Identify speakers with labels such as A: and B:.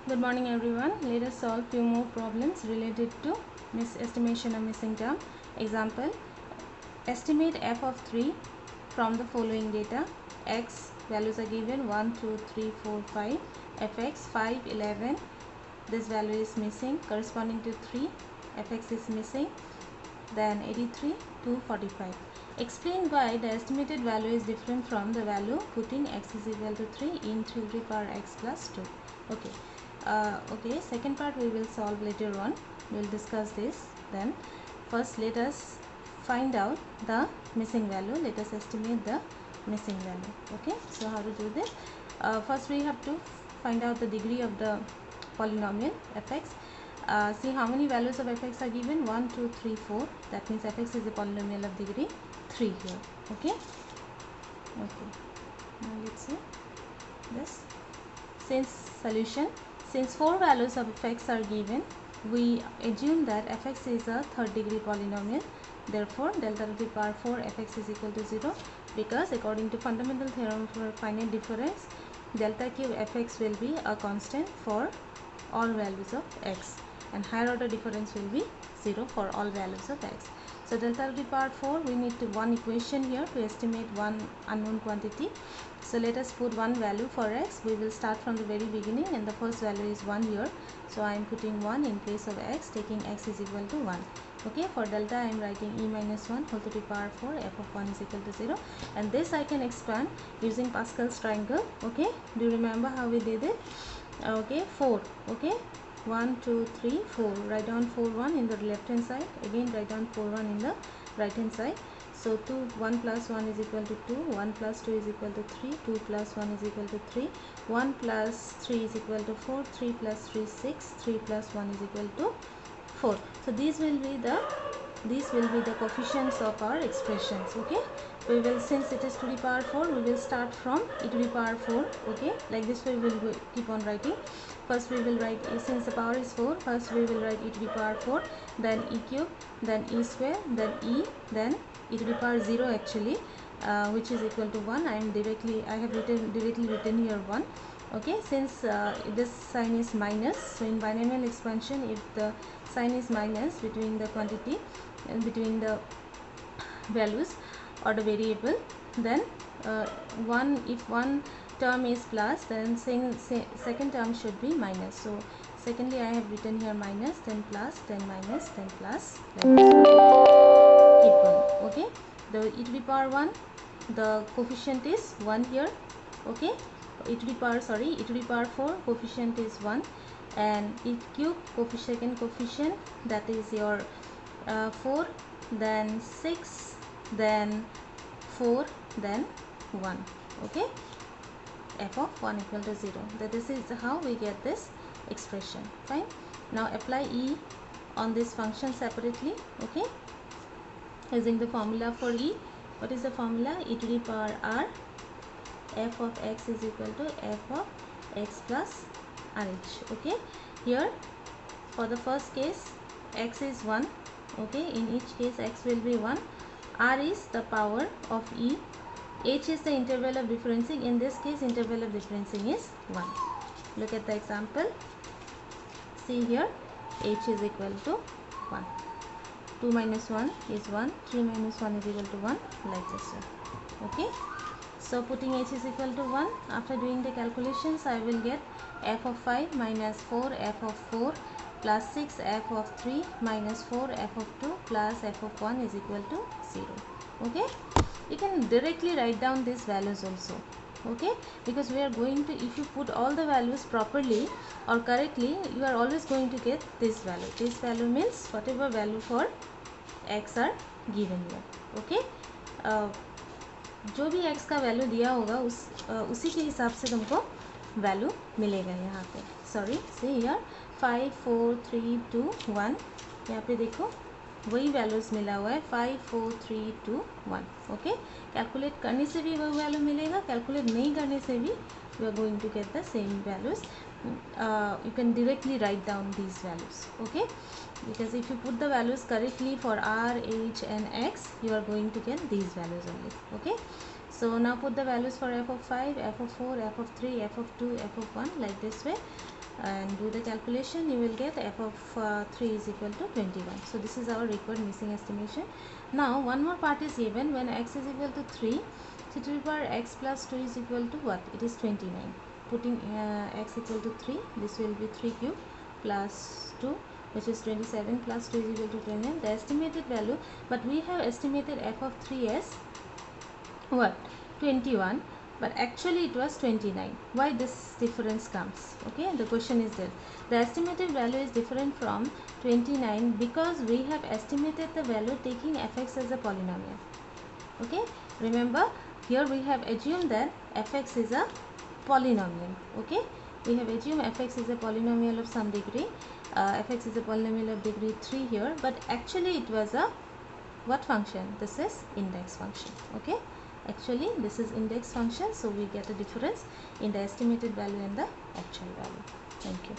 A: Good morning everyone. Let us solve few more problems related to estimation of missing term. Example, estimate f of 3 from the following data. X values are given 1, 2, 3, 4, 5. Fx 5, 11. This value is missing corresponding to 3. Fx is missing. Then 83, 245. Explain why the estimated value is different from the value putting x is equal to 3 in 3 to the power x plus 2. Okay, second part we will solve later on. We will discuss this. Then first let us find out the missing value. Let us estimate the missing value. Okay, so how to do this? First we have to find out the degree of the polynomial fx. See how many values of fx are given. 1, 2, 3, 4. That means fx is a polynomial of degree 3 here. Okay, now let's see this. Since 4 values of fx are given, we assume that fx is a third degree polynomial. Therefore delta to the power 4 fx is equal to 0, because according to fundamental theorem for finite difference, delta cube fx will be a constant for all values of x, and higher order difference will be 0 for all values of x. So delta to the power 4, we need one equation here to estimate one unknown quantity. So let us put one value for x. We will start from the very beginning, and the first value is 1 here. So I am putting 1 in place of x, taking x is equal to 1. Okay, for delta I am writing e minus 1 whole to the power 4, f of 1 is equal to 0. And this I can expand using Pascal's triangle. Okay, do you remember how we did it? Okay, 4. Okay, 1, 2, 3, 4. Write down 4, 1 in the left hand side. Again write down 4, 1 in the right hand side. So 1 plus 1 is equal to 2, 1 plus 2 is equal to 3, 2 plus 1 is equal to 3, 1 plus 3 is equal to 4, 3 plus 3 is 6, 3 plus 1 is equal to 4. So these will be the coefficients of our expressions. Okay, we will, since it is to the power 4, we will start from e to the power 4. Okay, like this we will keep on writing. First we will write, since the power is 4, first we will write e to the power 4, then e cube, then e square, then e, then e to the power 0 actually, which is equal to 1. I have directly written here 1. Okay, since this sign is minus, so in binomial expansion, if the sign is minus between the quantity and between the values or the variable, then if one term is plus, then second term should be minus. So secondly I have written here minus, then plus, then minus, then plus, like this. Keep going. Okay, the e to the power 1, the coefficient is 1 here. Okay, e to the power 4, coefficient is 1, and e cube second coefficient, that is your 4, then 6, then 4, then 1. Okay, f of 1 equal to 0. This is how we get this expression. Fine. Now apply e on this function separately. Okay, using the formula for e. What is the formula? E to the power r, f of x is equal to f of x plus rh. Okay, here for the first case x is 1. Okay, in each case x will be 1. R is the power of e. H is the interval of differencing. In this case interval of differencing is 1. Look at the example. See here, h is equal to 1. 2 minus 1 is 1. 3 minus 1 is equal to 1, like this way. Okay, so putting h is equal to 1, after doing the calculations I will get f of 5 minus 4 f of 4 plus 6 f of 3 minus 4 f of 2 plus f of 1 is equal to 0. Okay, you can directly write down these values also. Okay, because we are going to, if you put all the values properly or correctly, you are always going to get this value. This value means whatever value for x are given here. Okay, जो भी x का value दिया होगा उसी के हिसाब से तुमको वैल्यू मिलेगा यहाँ पे. सॉरी, से हियर 5 4 3 2 1, यहाँ पे देखो वही वैल्यूज मिला हुआ है 5 4 3 2 1. ओके, कैलकुलेट करने से भी वही वैल्यू मिलेगा, कैलकुलेट नहीं करने से भी we are going to get the same values. You can directly write down these values. Okay, because if you put the values correctly for r, h and x, you are going to get these values only. Okay, so now put the values for f of 5, f of 4, f of 3, f of 2, f of 1, like this way. and do the calculation, you will get f of 3 is equal to 21. So this is our required missing estimation. Now one more part is given. When x is equal to 3, 3 to the power x plus 2 is equal to what? It is 29. Putting x equal to 3, this will be 3 cube plus 2, which is 27, plus 2 is equal to 29. The estimated value, but we have estimated f of 3 as what? 21, but actually it was 29. Why this difference comes? Okay, the question is that the estimated value is different from 29 because we have estimated the value taking fx as a polynomial. Okay, remember here we have assumed that fx is a polynomial. Okay, we have assumed fx is a polynomial of some degree. Fx is a polynomial of degree 3 here, but actually it was a what function? This is index function. Okay, actually this is index function, so we get a difference in the estimated value and the actual value. Thank you.